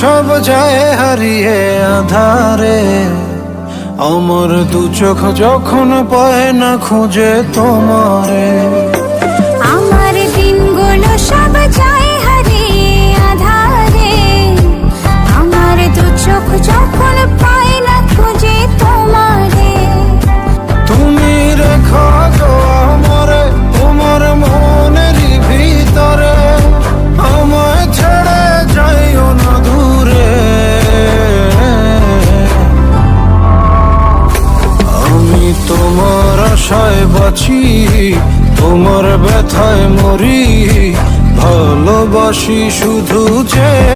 সব যায় হারিয়ে আধারে, আমার দু চোখ যখন পায় না খুঁজে তোমারে। আমার দিনগুলো সব যায় হারিয়ে আধারে, আমার দু চোখ যখন পায় না খুঁজে তোমারে। তুমি রেখো তো আমারে তোমার মনের ভিতরে, আমায় ছেড়ে যাইও না দূরে। আমি তোমার আশায় বাঁচি, তোমার ব্যথায় মরি, ভালোবাসি শুধু যে।